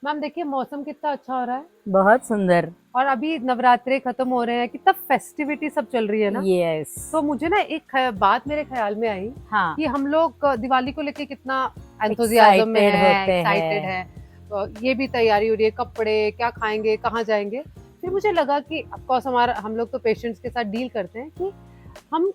Ma'am देखिए मौसम कितना अच्छा हो रहा है बहुत सुंदर। और अभी नवरात्रे खत्म हो रहे हैं, कितना फेस्टिविटी सब चल रही है ना। यस। तो मुझे ना एक बात मेरे ख्याल में आई हाँ। कि हम लोग दिवाली को लेके कितना एंथुजियाज्म में एक्साइटेड है, होते एक्साइटेड हैं। है। ये भी तैयारी हो रही है, कपड़े क्या खाएंगे, कहाँ जाएंगे। फिर मुझे लगा कि ऑफकोर्स हमारा हम लोग तो पेशेंट्स के साथ डील करते हैं कि हम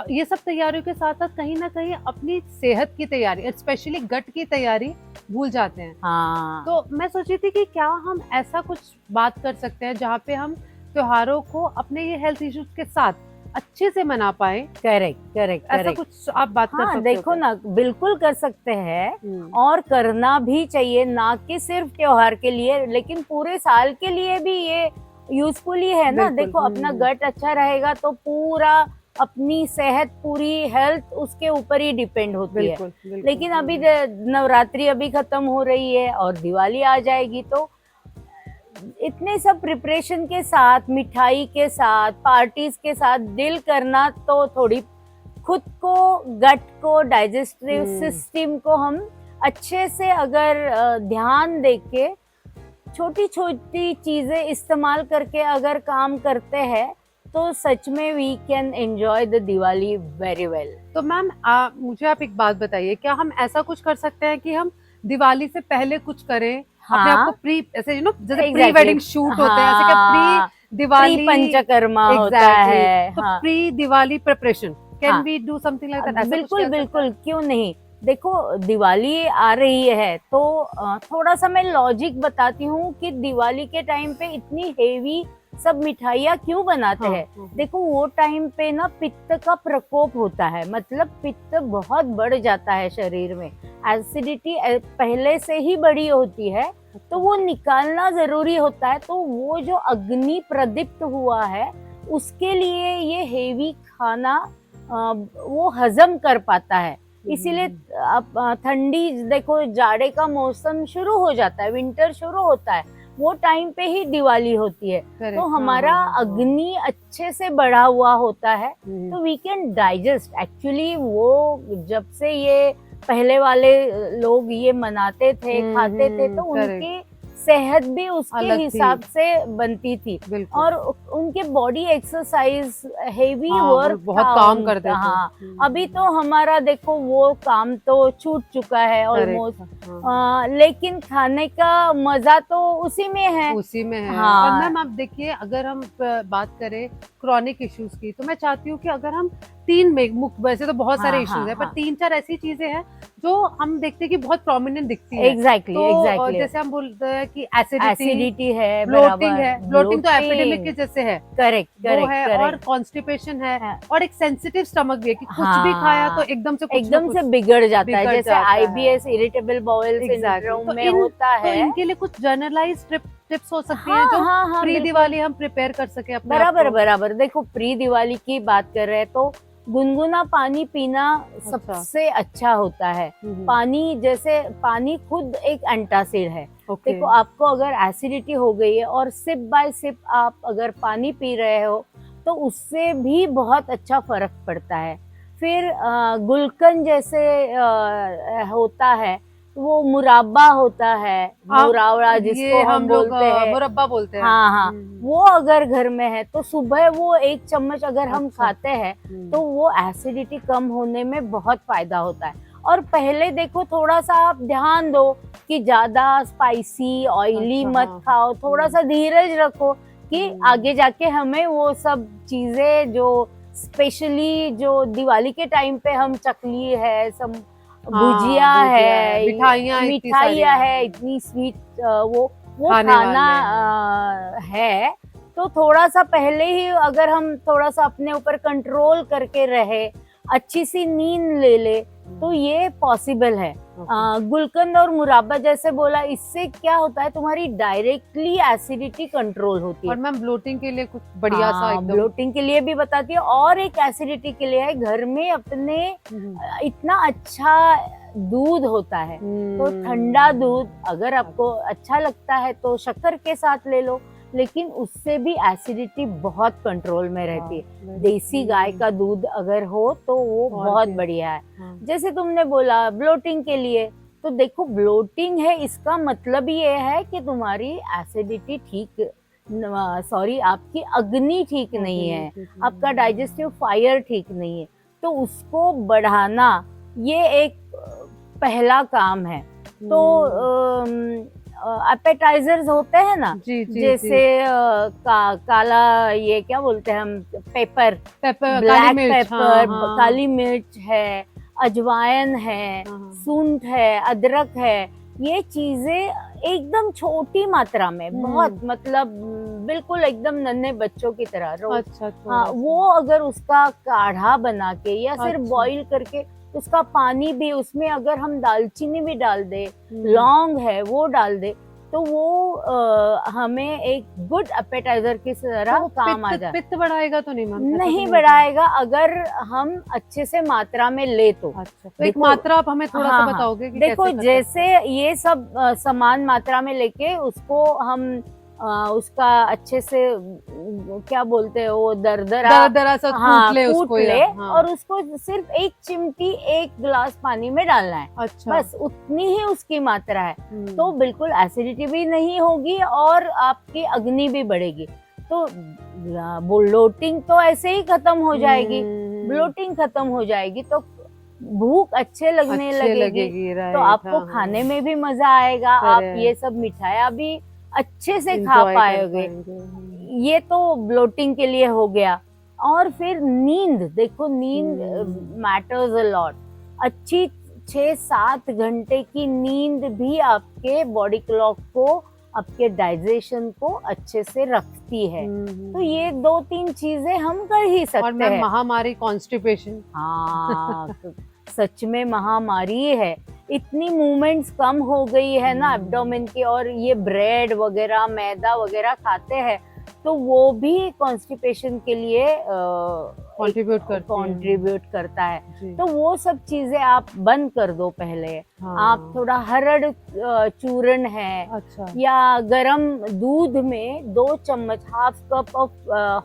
ये सब तैयारियों के साथ साथ कहीं ना कहीं अपनी सेहत की तैयारी, स्पेशली गट की तैयारी भूल जाते हैं। हाँ। तो मैं सोच रही थी कि क्या हम ऐसा कुछ बात कर सकते हैं जहाँ पे हम त्योहारों को अपने ये हेल्थ इश्यूज के साथ अच्छे से मना पाए। करेक्ट करेक्ट ऐसा करेक्ट। कुछ आप बात कर हाँ सकते हो देखो क्या? ना, बिल्कुल कर सकते हैं। हम्म, और करना भी चाहिए, ना कि सिर्फ त्योहार के लिए, लेकिन पूरे साल के लिए भी ये यूजफुल ही है ना। बिल्कुल। देखो अपना गट अच्छा रहेगा तो पूरा अपनी सेहत, पूरी हेल्थ उसके ऊपर ही डिपेंड होती है। बिल्कुल बिल्कुल। लेकिन अभी नवरात्रि अभी खत्म हो रही है और दिवाली आ जाएगी, तो इतने सब प्रिपरेशन के साथ, मिठाई के साथ, पार्टीज के साथ डील करना तो थोड़ी खुद को, गट को, डाइजेस्टिव हम्म, सिस्टम को हम अच्छे से अगर ध्यान देके छोटी छोटी चीजें इस्तेमाल करके अगर काम करते हैं तो सच में we can enjoy the Diwali very well. तो मैम मुझे आप एक बात बताइए, क्या हम ऐसा कुछ कर सकते हैं कि हम दिवाली से पहले कुछ करें अपने आप को हाँ प्री, ऐसे जैसे pre exactly wedding exactly. Shoot होते हैं, ऐसे क्या प्री हाँ, प्री दिवाली? पंचकर्मा होता एग्जैक्टली है। तो हाँ प्री दिवाली प्रिपरेशन, कैन हाँ। We do something like that? ऐसा कुछ बिल्कुल किया जा सकता है? बिल्कुल, क्यों नहीं। देखो दिवाली आ रही है तो थोड़ा सा मैं लॉजिक बताती हूँ कि दिवाली के टाइम पे इतनी हेवी सब मिठाइयाँ क्यों बनाते हाँ हैं। हाँ देखो वो टाइम पे ना पित्त का प्रकोप होता है, मतलब पित्त बहुत बढ़ जाता है शरीर में। एसिडिटी पहले से ही बड़ी होती है, तो वो निकालना जरूरी होता है। तो वो जो अग्नि प्रदीप्त हुआ है उसके लिए ये हेवी खाना वो हजम कर पाता है। इसीलिए अब ठंडी, देखो जाड़े का मौसम शुरू हो जाता है, विंटर शुरू होता है, वो टाइम पे ही दिवाली होती है। तो करेक्ट। हाँ हमारा हाँ हाँ हाँ। अग्नि अच्छे से बढ़ा हुआ होता है, हम्म, तो वी कैन डाइजेस्ट एक्चुअली। वो जब से ये पहले वाले लोग ये मनाते थे, खाते थे, तो करेक्ट। उनकी सेहत भी उसके अलग थी। हिसाब से बनती थी। बिल्कुल। और उनके बॉडी एक्सरसाइज, हेवी हाँ, वो वर्क लोग बहुत था काम करते उनका। थे। हाँ अभी तो हमारा देखो वो काम तो छूट चुका है करेक्ट। ऑलमोस्ट। हाँ, लेकिन खाने का मजा तो उसी में है। उसी में है। और हाँ मैम आप देखिए, अगर हम बात करें क्रॉनिक इश्यूज की, तो मैं चाहती हूँ कि अगर हम तीन में मुख्य, वैसे तो बहुत सारे हाँ हाँ इश्यूज है पर हाँ। तीन चार ऐसी चीजें हैं जो हम देखते हैं कि बहुत प्रोमिनेंट दिखती है। एग्जैक्टली तो एग्जैक्टली। जैसे हम बोलते हैं कि एसिडिटी, एसिडिटी है, ब्लोटिंग बराबर। है, ब्लोटिंग तो एपिडेमिक ब्लोटिंग। के जैसे है, करेक्ट वो करेक्ट है, और करेक्ट। कॉन्स्टिपेशन है, और एक सेंसिटिव स्टमक भी है कि कुछ भी खाया तो हाँ एकदम से कुछ ना एकदम से कुछ बिगड़ जाता है, बिगड़ जैसे जाता है। IBS, irritable bowel exactly syndrome तो में इन होता तो है। इनके लिए कुछ जर्नलाइज टिप्स हो सकती हैं हाँ जो हाँ हाँ प्री बिल्कुल। दिवाली हम प्रिपेयर कर सके अपने आप बराबर को। बराबर। देखो प्री दिवाली की बात कर रहे हैं तो गुनगुना पानी पीना अच्छा। सबसे अच्छा होता है। पानी, जैसे पानी खुद एक एंटासिड है। ओके। देखो आपको अगर एसिडिटी हो गई है और सिप बाय सिप आप अगर पानी पी रहे हो तो उससे भी बहुत अच्छा फर्क पड़ता है। फिर गुलकंद जैसे होता है, वो मुराब्बा होता है, आप मुरावड़ा ये जिसको हम हम लोग बोलते हैं। मुरब्बा बोलते हैं। हाँ हाँ। वो अगर घर में है तो सुबह वो एक चम्मच अगर हम अच्छा। खाते हैं तो वो एसिडिटी कम होने में बहुत फायदा होता है। और पहले देखो थोड़ा सा आप ध्यान दो कि ज्यादा स्पाइसी ऑयली अच्छा। मत हाँ। खाओ, थोड़ा सा धीरज रखो कि आगे हम्म, जाके हमें वो सब चीजें जो स्पेशली जो दिवाली के टाइम पे हम चकली है, सब हाँ, भुजिया भुजिया है, है, मिठाइयाँ इतनी सारी मिठाइयाँ हैं। है, इतनी स्वीट वो खाने खाना वाले हैं। है। तो थोड़ा सा पहले ही अगर हम थोड़ा सा अपने ऊपर कंट्रोल करके रहे, अच्छी सी नींद ले ले, तो ये पॉसिबल है। ओके। गुलकंद और मुराब्बा जैसे बोला, इससे क्या होता है तुम्हारी डायरेक्टली एसिडिटी कंट्रोल होती और है। मैम ब्लोटिंग के लिए कुछ बढ़िया सा हाँ एकदम। ब्लोटिंग के लिए भी बताती है, और एक एसिडिटी के लिए है। घर में अपने हम्म, इतना अच्छा दूध होता है, तो ठंडा दूध अगर आपको अच्छा लगता है तो शक्कर के साथ ले लो, लेकिन उससे भी एसिडिटी बहुत कंट्रोल में रहती है। देसी गाय का दूध अगर हो तो वो और बहुत क्या। बढ़िया है। हाँ। जैसे तुमने बोला ब्लोटिंग के लिए, तो देखो ब्लोटिंग है, इसका मतलब ये है कि तुम्हारी एसिडिटी ठीक, सॉरी, आपकी अग्नि ठीक नहीं है, आपका डाइजेस्टिव फायर ठीक नहीं है, तो उसको बढ़ाना ये एक पहला काम है। तो एपेटाइजर्स होते हैं ना, जी जी जैसे काला, ये क्या बोलते हैं हम, पेपर, पेपर, ब्लैक काली मिर्च, पेपर, हाँ, काली मिर्च है, अजवाइन है, हाँ, सूंठ है, अदरक है, ये चीजें एकदम छोटी मात्रा में, बहुत मतलब बिल्कुल एकदम नन्हे बच्चों की तरह रोज, अच्छा हाँ, वो अगर उसका काढ़ा बना के या सिर्फ अच्छा। बॉईल करके उसका पानी भी, उसमें अगर हम दालचीनी भी डाल दे, हम्म, लौंग है वो डाल दे, तो वो हमें एक गुड एपेटाइजर की तरह तो काम आ जाए। पित्त बढ़ाएगा तो नहीं मैम? ऐसा तो नहीं होता? बढ़ाएगा अगर हम अच्छे से मात्रा में ले तो। अच्छा, तो एक देखो, मात्रा आप हमें थोड़ा सा हाँ, बताओगे कि देखो कैसे कर सकते जैसे ये सब समान मात्रा में लेके उसको हम उसका अच्छे से क्या बोलते हैं वो, दरदरा, हैं? दरा सा हाँ, कूट ले कूट उसको, ले, या हाँ। और उसको सिर्फ एक चिमटी एक गिलास पानी में डालना है, अच्छा, बस उतनी ही उसकी मात्रा है। हम्म, तो बिल्कुल एसिडिटी भी नहीं होगी और आपकी अग्नि भी बढ़ेगी, तो ब्लोटिंग तो ऐसे ही खत्म हो जाएगी। ब्लोटिंग खत्म हो जाएगी तो भूख अच्छे लगने अच्छे लगेगी, लगेगी, तो राइट, आपको हाँ, खाने में भी मजा आएगा, आप Correct. ये सब मिठाइयाँ भी अच्छे से खा enjoy कर पाओगे। पाएंगे। ये तो ब्लोटिंग के लिए हो गया। और फिर नींद, देखो नींद मैटर्स अ लॉट। अच्छी 6-7 घंटे की नींद भी आपके बॉडी क्लॉक को, आपके डाइजेशन को अच्छे से रखती है। तो ये 2-3 चीजें हम कर ही और सकते मैम हैं। महामारी कॉन्स्टिपेशन, हाँ, तो सच में महामारी है। इतनी मूवमेंट्स कम हो गई है ना एब्डोमेन की, और ये ब्रेड वगैरह, मैदा वगैरह खाते हैं, तो वो भी कॉन्स्टिपेशन के लिए कंट्रीब्यूट करता है। जी। तो वो सब चीजें आप बंद कर दो पहले। हाँ, आप थोड़ा हरड़ चूर्ण है, अच्छा, या गरम दूध में 2 चम्मच, half cup of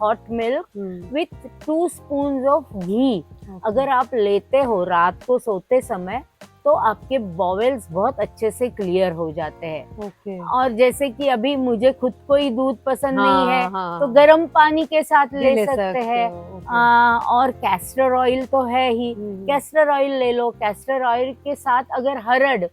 hot milk with 2 spoon of ghee अगर आप लेते हो रात को सोते समय, तो आपके बॉवेल्स बहुत अच्छे से क्लियर हो जाते हैं। ओके, और जैसे कि अभी मुझे खुद को ही दूध पसंद नहीं है, हाँ, तो गर्म पानी के साथ भी ले सकते हैं। हो, ओके। और कैस्टर ऑयल तो है ही, कैस्टर ऑयल ले लो। कैस्टर ऑयल के साथ अगर हरड़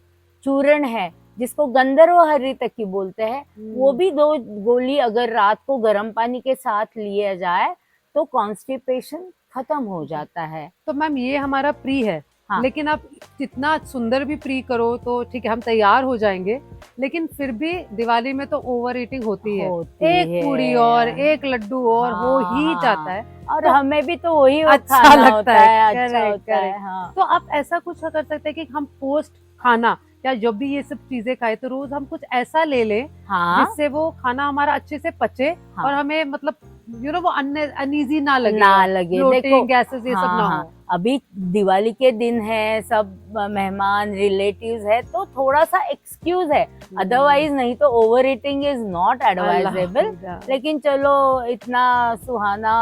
चूर्ण है, जिसको गंधर्व हरी तकी बोलते हैं, वो भी 2 गोली अगर रात को गर्म पानी के साथ लिया जाए, तो कॉन्स्टिपेशन खत्म हो जाता है। तो मैम ये हमारा प्री है, हाँ। लेकिन आप कितना सुंदर भी प्री करो तो ठीक है, हम तैयार हो जाएंगे, लेकिन फिर भी दिवाली में तो ओवर ईटिंग होती है। एक पूरी और एक लड्डू और हो ही जाता है, और तो हमें भी तो वही अच्छा खाना लगता होता है, है, अच्छा करेक्ट होता है। करेक्ट। हाँ। तो आप ऐसा कुछ कर सकते हैं कि हम पोस्ट खाना या जब भी ये सब चीजें खाए तो रोज हम कुछ ऐसा ले लें हाँ, जिससे वो खाना हमारा अच्छे से पचे, हाँ। और हमें मतलब वो अनईजी ना लगे, ना लगे। देखो, ब्लोटिंग, गैसेस, ये सब हाँ, ना हाँ, हो। अभी दिवाली के दिन है, सब मेहमान रिलेटिव्स है, तो थोड़ा सा एक्सक्यूज है, अदरवाइज नहीं तो over eating is not advisable. लेकिन चलो, इतना सुहाना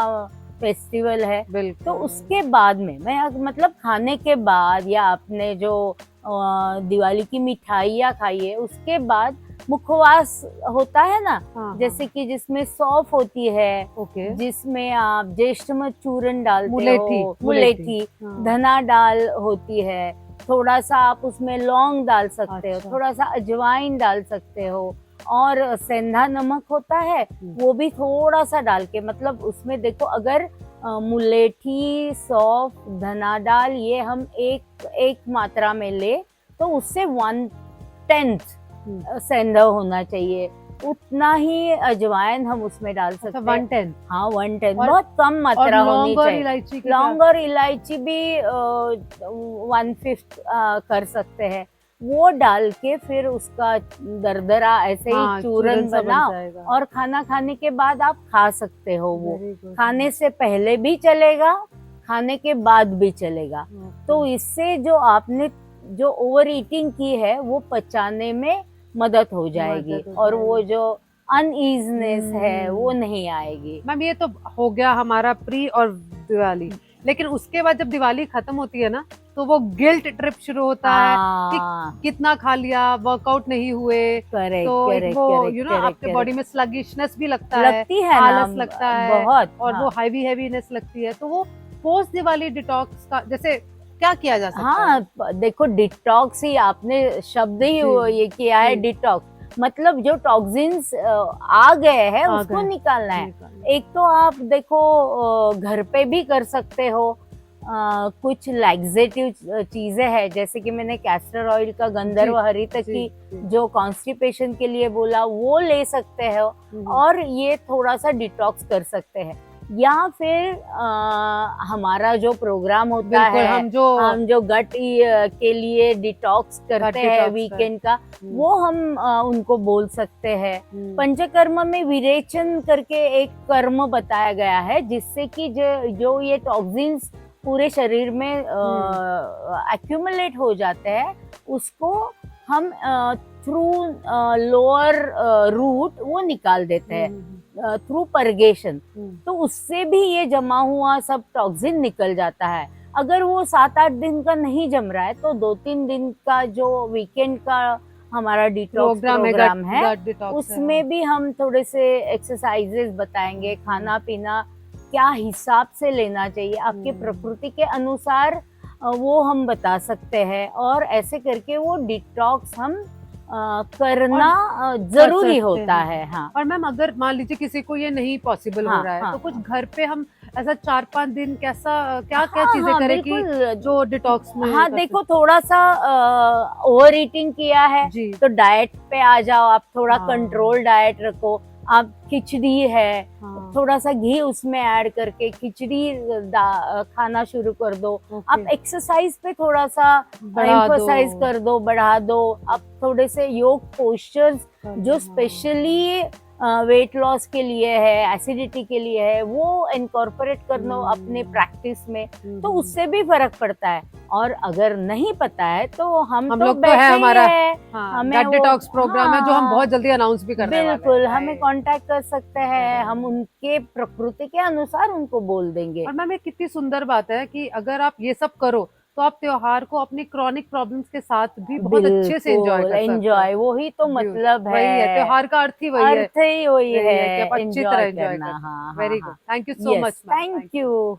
फेस्टिवल है, बिल्कुल, तो उसके बाद में मैं मतलब खाने के बाद, या आपने जो दिवाली की मिठाइयाँ खाई है, उसके बाद मुखवास होता है ना, हाँ, जैसे कि जिसमें सौंफ होती है, ओके, जिसमें आप ज्येष्ठमध चूर्ण डालते मुलेठी, हो, मुलेठी, हाँ, धना डाल होती है, थोड़ा सा आप उसमें लौंग डाल सकते हो, अच्छा। थोड़ा सा अजवाइन डाल सकते हो, और सेंधा नमक होता है, वो भी थोड़ा सा डाल के, मतलब उसमें देखो, अगर मुलेठी, सौंफ, धना डाल, ये हम एक मात्रा में ले, तो उससे 1/10 सेंधा होना चाहिए, उतना ही अजवाइन हम उसमें डाल सकते हैं। 110, हाँ, 1/10 और- बहुत कम मात्रा होनी लौंग और चाहिए। इलायची की लौंग और इलायची भी 1/5 कर सकते हैं। वो डाल के फिर उसका दरदरा ऐसे ही चूरन बनाओ, और खाना खाने के बाद आप खा सकते हो। वो खाने से पहले भी चलेगा, खाने के बाद भी चलेगा। तो इससे जो आपने जो ओवर ईटिंग की है, वो पचाने में मदद हो जाएगी, और वो जो अनईजनेस है वो नहीं आएगी। मैम ये तो हो गया हमारा प्री और दिवाली। लेकिन उसके बाद जब दिवाली खत्म होती है ना, तो वो गिल्ट ट्रिप शुरू होता है कि हाँ कितना खा लिया, वर्कआउट नहीं हुए, करेक्ट तो एक करेक्ट वो करेक्ट करेक्ट आपके बॉडी करेक्ट में स्लगिशनेस भी लगता है, लगती है ना आलस लगता है, बहुत और वो हाँ हैवी हैवीनेस लगती है। तो वो पोस्ट दिवाली डिटॉक्स का जैसे क्या किया जा सकता है? हाँ देखो डिटॉक्स ही आपने शब्द ही जी, ये किया है जी। डिटॉक्स मतलब जो टॉक्सिन्स आ गए हैं आ उसको गए, निकालना है। निकालना। एक तो आप देखो घर पे भी कर सकते हो कुछ लैक्सेटिव चीजें हैं जैसे कि मैंने कैस्टर ऑयल का गंधर्व हरित जी, की जी। जो कॉन्स्टिपेशन के लिए बोला वो ले सकते हो हम्म, और ये थोड़ा सा डिटॉक्स कर सकते हैं या फिर हमारा जो प्रोग्राम होता बिल्कुल है हम जो गट के लिए डिटॉक्स करते हैं डिटॉक्स वीकेंड का हम्म, वो हम उनको बोल सकते हैं। हम्म, पंचकर्म में विरेचन करके एक कर्म बताया गया है जिससे कि जो ये टॉक्सिन्स पूरे शरीर में एक्यूमुलेट हो जाते हैं उसको हम थ्रू लोअर रूट वो निकाल देते हैं थ्रू परगेशन। तो उससे भी ये जमा हुआ सब टॉक्सिन निकल जाता है। अगर वो 7-8 दिन का नहीं जम रहा है तो 2-3 दिन का जो वीकेंड का हमारा डिटॉक्स प्रोग्राम है गट डिटॉक्स उसमें भी हम थोड़े से एक्सरसाइजेस बताएंगे खाना पीना क्या हिसाब से लेना चाहिए आपके प्रकृति के अनुसार वो हम बता सकते हैं और ऐसे करके वो डिटॉक्स हम करना जरूरी होता है। हाँ और मैम अगर मान लीजिए किसी को ये नहीं पॉसिबल हो रहा है तो कुछ घर पे हम ऐसा 4-5 दिन कैसा क्या क्या चीजें करें कि जो डिटॉक्स में हाँ देखो थोड़ा सा ओवर ईटिंग किया है जी तो डाइट पे आ जाओ आप थोड़ा कंट्रोल डाइट रखो। आप खिचड़ी है थोड़ा सा घी उसमें ऐड करके खिचड़ी खाना शुरू कर दो। आप एक्सरसाइज पे थोड़ा सा एम्फसाइज कर दो बढ़ा दो। आप थोड़े से योग पोस्चर्स जो स्पेशली वेट लॉस के लिए है एसिडिटी के लिए है वो इनकॉर्पोरेट कर लो अपने प्रैक्टिस में तो उससे भी फर्क पड़ता है। और अगर नहीं पता है तो हम लोग तो है हमारा हमें डिटॉक्स प्रोग्राम है जो हम बहुत जल्दी अनाउंस भी कर रहे हैं। बिल्कुल हमें कांटेक्ट कर सकते हैं हम उनके प्रकृति के अनुसार उनको बोल देंगे। और मैम ये कितनी सुंदर बात है कि अगर आप ये सब करो तो आप त्योहार को अपनी क्रॉनिक प्रॉब्लम्स के साथ भी बहुत अच्छे से एंजॉय कर सकते हैं। वही तो मतलब है वही है त्योहार का अर्थ ही वही है कि आप अच्छी तरह एंजॉय करना। करना। हाँ very good thank you so much thank you.